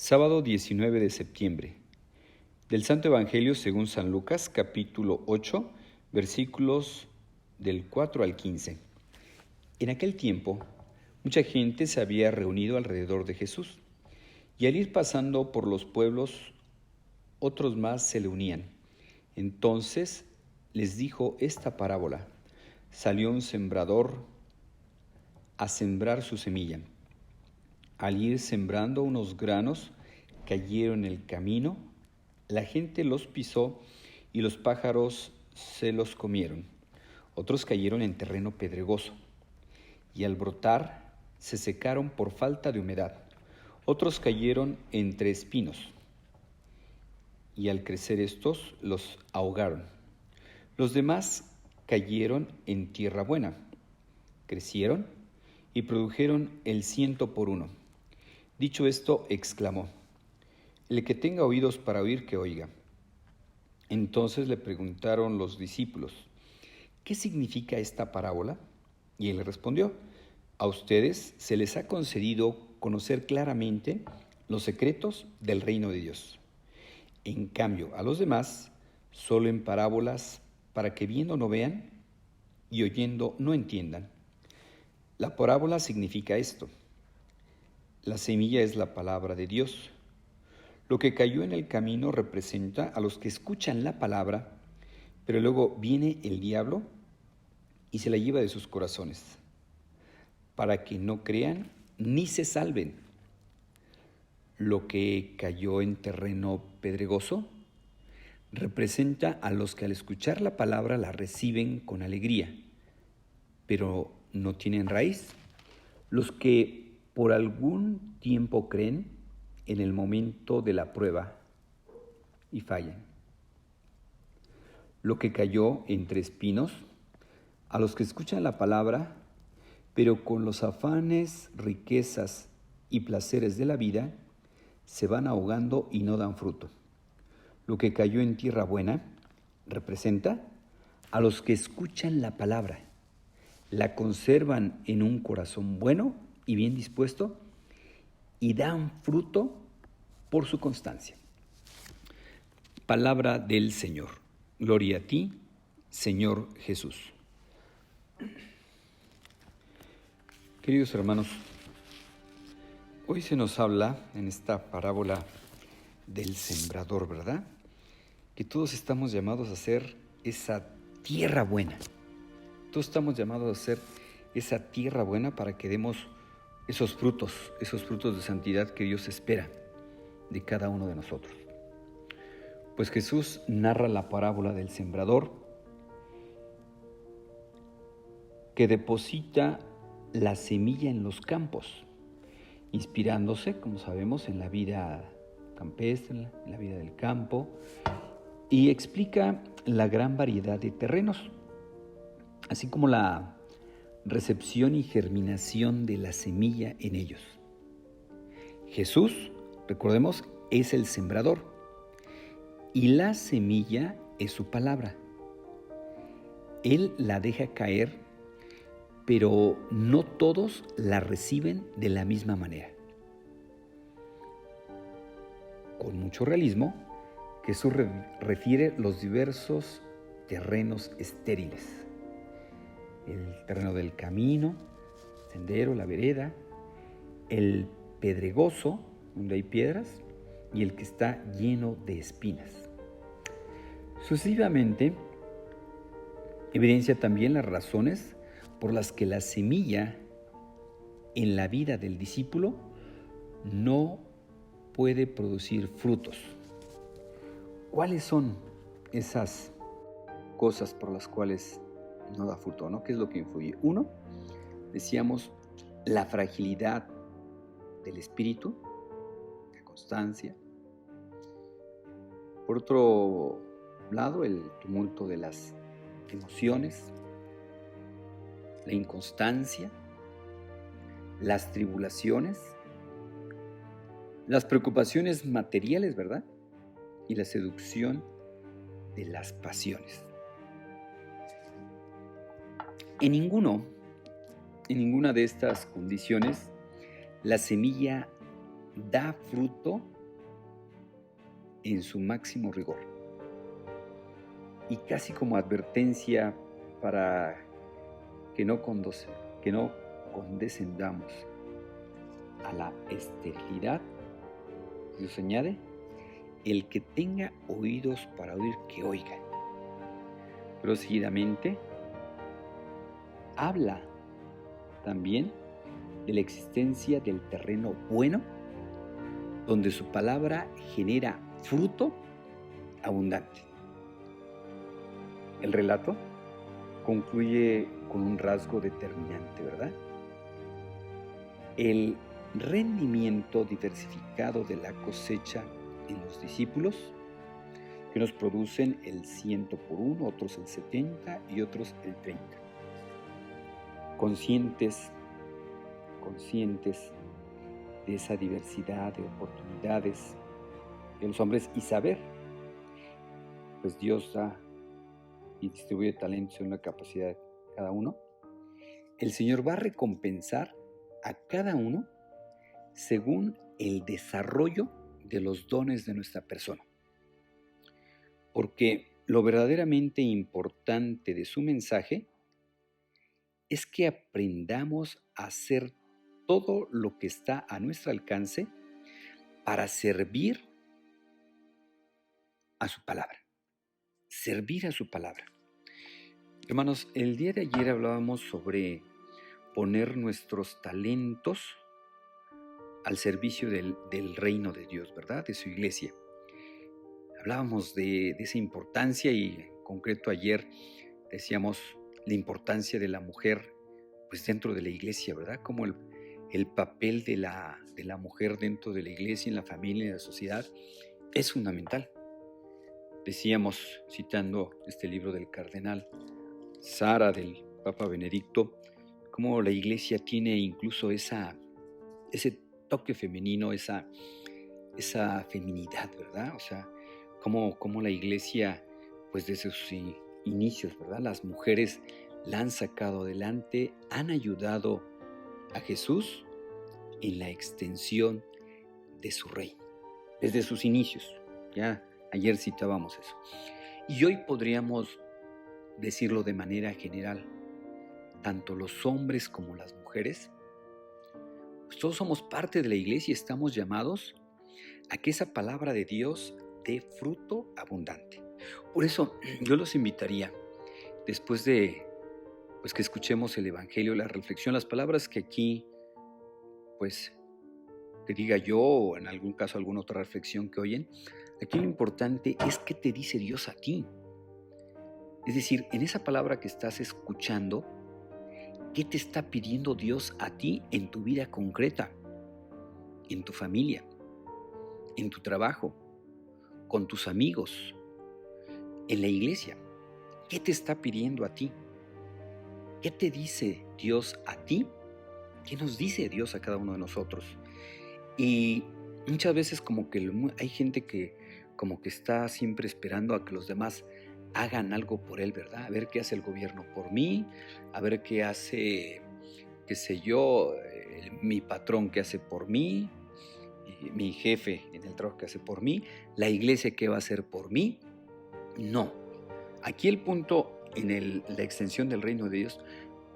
Sábado 19 de septiembre. Del Santo Evangelio según San Lucas, capítulo 8, versículos del 4 al 15. En aquel tiempo, mucha gente se había reunido alrededor de Jesús, y al ir pasando por los pueblos, otros más se le unían. Entonces les dijo esta parábola: Salió un sembrador a sembrar su semilla. Al ir sembrando, unos granos cayeron en el camino, la gente los pisó y los pájaros se los comieron. Otros cayeron en terreno pedregoso y al brotar se secaron por falta de humedad. Otros cayeron entre espinos y al crecer estos los ahogaron. Los demás cayeron en tierra buena, crecieron y produjeron el 100 por uno. Dicho esto, exclamó: El que tenga oídos para oír, que oiga. Entonces le preguntaron los discípulos: ¿Qué significa esta parábola? Y él le respondió: A ustedes se les ha concedido conocer claramente los secretos del reino de Dios. En cambio, a los demás, solo en parábolas, para que viendo no vean y oyendo no entiendan. La parábola significa esto: la semilla es la palabra de Dios. Lo que cayó en el camino representa a los que escuchan la palabra, pero luego viene el diablo y se la lleva de sus corazones, para que no crean ni se salven. Lo que cayó en terreno pedregoso representa a los que al escuchar la palabra la reciben con alegría, pero no tienen raíz. Los que por algún tiempo creen en el momento de la prueba y fallan. Lo que cayó entre espinos, a los que escuchan la palabra, pero con los afanes, riquezas y placeres de la vida, se van ahogando y no dan fruto. Lo que cayó en tierra buena representa a los que escuchan la palabra, la conservan en un corazón bueno y bien dispuesto y dan fruto por su constancia. Palabra del Señor. Gloria a ti, Señor Jesús. Queridos hermanos, hoy se nos habla en esta parábola del sembrador, ¿verdad? Que todos estamos llamados a ser esa tierra buena. Todos estamos llamados a ser esa tierra buena para que demos esos frutos de santidad que Dios espera de cada uno de nosotros. Pues Jesús narra la parábola del sembrador que deposita la semilla en los campos, inspirándose, como sabemos, en la vida campestre, en la vida del campo, y explica la gran variedad de terrenos, así como la recepción y germinación de la semilla en ellos. Jesús, recordemos, es el sembrador y la semilla es su palabra. Él la deja caer, pero no todos la reciben de la misma manera. Con mucho realismo, Jesús refiere los diversos terrenos estériles: el terreno del camino, el sendero, la vereda, el pedregoso, donde hay piedras, y el que está lleno de espinas. Sucesivamente, evidencia también las razones por las que la semilla en la vida del discípulo no puede producir frutos. ¿Cuáles son esas cosas por las cuales no da fruto, ¿no? ¿Qué es lo que influye? Uno, decíamos, la fragilidad del espíritu, la constancia. Por otro lado, el tumulto de las emociones, la inconstancia, las tribulaciones, las preocupaciones materiales, ¿verdad? Y la seducción de las pasiones. En ninguna de estas condiciones, la semilla da fruto en su máximo rigor. Y casi como advertencia para que no condescendamos a la esterilidad, Dios añade, el que tenga oídos para oír, que oiga. Pero seguidamente habla también de la existencia del terreno bueno, donde su palabra genera fruto abundante. El relato concluye con un rasgo determinante, ¿verdad? El rendimiento diversificado de la cosecha en los discípulos, que nos producen el 100 por uno, otros el 70 y otros el 30. Conscientes de esa diversidad de oportunidades de los hombres y saber, pues Dios da y distribuye talentos según la capacidad de cada uno. El Señor va a recompensar a cada uno según el desarrollo de los dones de nuestra persona. Porque lo verdaderamente importante de su mensaje es que aprendamos a hacer todo lo que está a nuestro alcance para servir a su palabra. Servir a su palabra. Hermanos, el día de ayer hablábamos sobre poner nuestros talentos al servicio del reino de Dios, ¿verdad? De su iglesia. Hablábamos de esa importancia y en concreto ayer decíamos la importancia de la mujer pues dentro de la iglesia, ¿verdad? Como el papel de la mujer dentro de la iglesia, en la familia, en la sociedad, es fundamental. Decíamos, citando este libro del cardenal Sara, del Papa Benedicto, cómo la iglesia tiene incluso ese toque femenino, esa feminidad, ¿verdad? O sea, cómo la iglesia, pues desde sus inicios, ¿verdad? Las mujeres la han sacado adelante, han ayudado a Jesús en la extensión de su reino, desde sus inicios. Ya ayer citábamos eso. Y hoy podríamos decirlo de manera general, tanto los hombres como las mujeres, pues todos somos parte de la iglesia y estamos llamados a que esa palabra de Dios dé fruto abundante. Por eso yo los invitaría, después de pues que escuchemos el Evangelio, la reflexión, las palabras que aquí, pues, te diga yo, o en algún caso alguna otra reflexión que oyen, aquí lo importante es qué te dice Dios a ti. Es decir, en esa palabra que estás escuchando, ¿qué te está pidiendo Dios a ti en tu vida concreta, en tu familia, en tu trabajo, con tus amigos, en la iglesia? ¿Qué te está pidiendo a ti? ¿Qué te dice Dios a ti? ¿Qué nos dice Dios a cada uno de nosotros? Y muchas veces como que hay gente que como que está siempre esperando a que los demás hagan algo por él, ¿verdad? A ver qué hace el gobierno por mí, a ver qué hace, qué sé yo, mi patrón que hace por mí, mi jefe en el trabajo que hace por mí, la iglesia que va a hacer por mí. No. Aquí el punto en la extensión del reino de Dios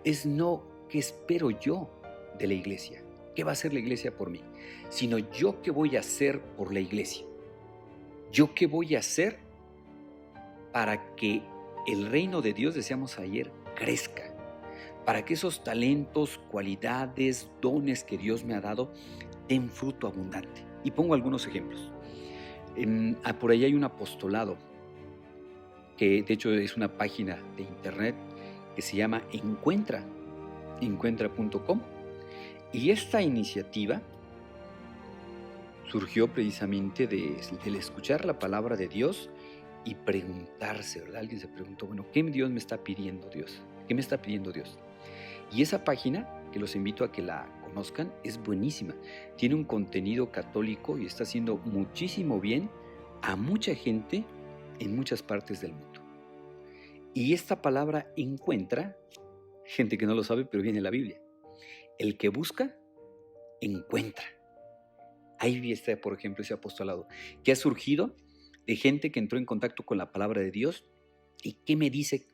es no qué espero yo de la iglesia, qué va a hacer la iglesia por mí, sino yo qué voy a hacer por la iglesia. Yo qué voy a hacer para que el reino de Dios, decíamos ayer, crezca, para que esos talentos, cualidades, dones que Dios me ha dado den fruto abundante. Y pongo algunos ejemplos. Por ahí hay un apostolado que de hecho es una página de internet que se llama encuentra.com, y esta iniciativa surgió precisamente del escuchar la palabra de Dios y preguntarse, ¿verdad? Alguien se preguntó, bueno, ¿qué Dios me está pidiendo Dios? ¿Qué me está pidiendo Dios? Y esa página, que los invito a que la conozcan, es buenísima. Tiene un contenido católico y está haciendo muchísimo bien a mucha gente en muchas partes del mundo. Y esta palabra encuentra, gente que no lo sabe, pero viene en la Biblia. El que busca, encuentra. Ahí está, por ejemplo, ese apostolado que ha surgido de gente que entró en contacto con la palabra de Dios y qué me dice,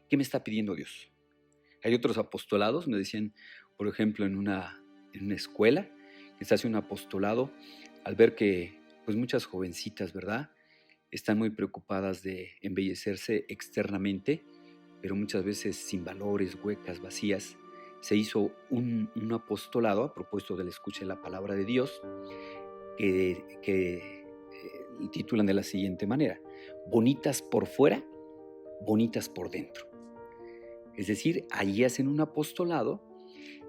qué me está pidiendo Dios. Hay otros apostolados, me decían, por ejemplo, en una escuela, que se hace un apostolado al ver que pues muchas jovencitas, ¿verdad?, están muy preocupadas de embellecerse externamente, pero muchas veces sin valores, huecas, vacías. Se hizo un apostolado a propósito de la escucha de la palabra de Dios que titulan de la siguiente manera: bonitas por fuera, bonitas por dentro. Es decir, allí hacen un apostolado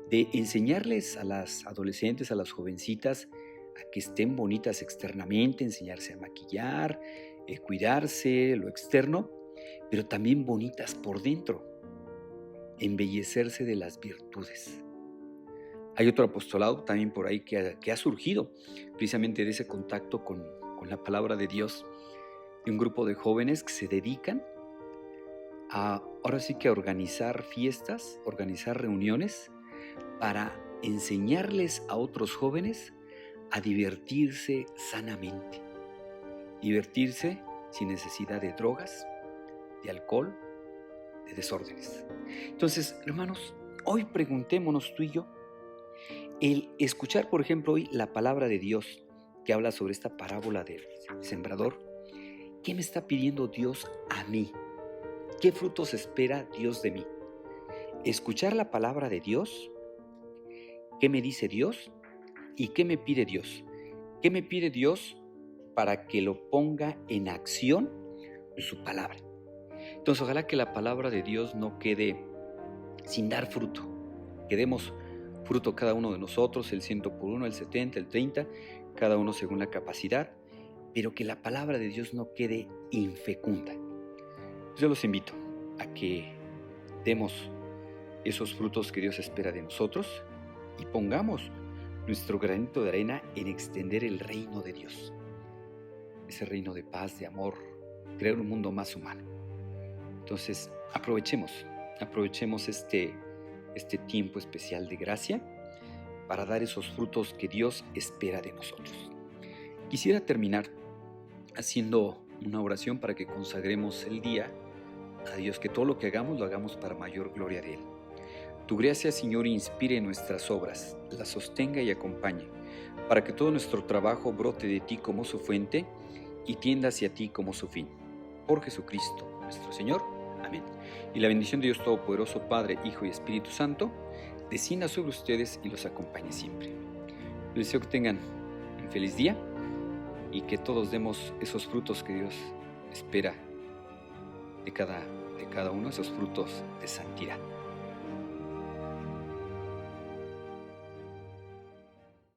de enseñarles a las adolescentes, a las jovencitas, a que estén bonitas externamente, enseñarse a maquillar, cuidarse, lo externo, pero también bonitas por dentro, embellecerse de las virtudes. Hay otro apostolado también por ahí que ha surgido precisamente de ese contacto con la palabra de Dios, de un grupo de jóvenes que se dedican ahora sí que a organizar fiestas, organizar reuniones para enseñarles a otros jóvenes a divertirse sanamente, divertirse sin necesidad de drogas, de alcohol, de desórdenes. Entonces, hermanos, hoy preguntémonos tú y yo, el escuchar, por ejemplo, hoy la palabra de Dios que habla sobre esta parábola del sembrador, ¿qué me está pidiendo Dios a mí? ¿Qué frutos espera Dios de mí? Escuchar la palabra de Dios, ¿qué me dice Dios? ¿Y qué me pide Dios? ¿Qué me pide Dios para que lo ponga en acción en su palabra? Entonces, ojalá que la palabra de Dios no quede sin dar fruto, que demos fruto cada uno de nosotros, el 100 por 1, el 70, el 30, cada uno según la capacidad, pero que la palabra de Dios no quede infecunda. Yo los invito a que demos esos frutos que Dios espera de nosotros y pongamos nuestro granito de arena en extender el reino de Dios, ese reino de paz, de amor, crear un mundo más humano. Entonces, aprovechemos este tiempo especial de gracia para dar esos frutos que Dios espera de nosotros. Quisiera terminar haciendo una oración para que consagremos el día a Dios, que todo lo que hagamos lo hagamos para mayor gloria de Él. Tu gracia, Señor, inspire nuestras obras, las sostenga y acompañe, para que todo nuestro trabajo brote de ti como su fuente y tienda hacia ti como su fin. Por Jesucristo, nuestro Señor. Amén. Y la bendición de Dios Todopoderoso, Padre, Hijo y Espíritu Santo, descienda sobre ustedes y los acompañe siempre. Les deseo que tengan un feliz día y que todos demos esos frutos que Dios espera de cada uno, esos frutos de santidad.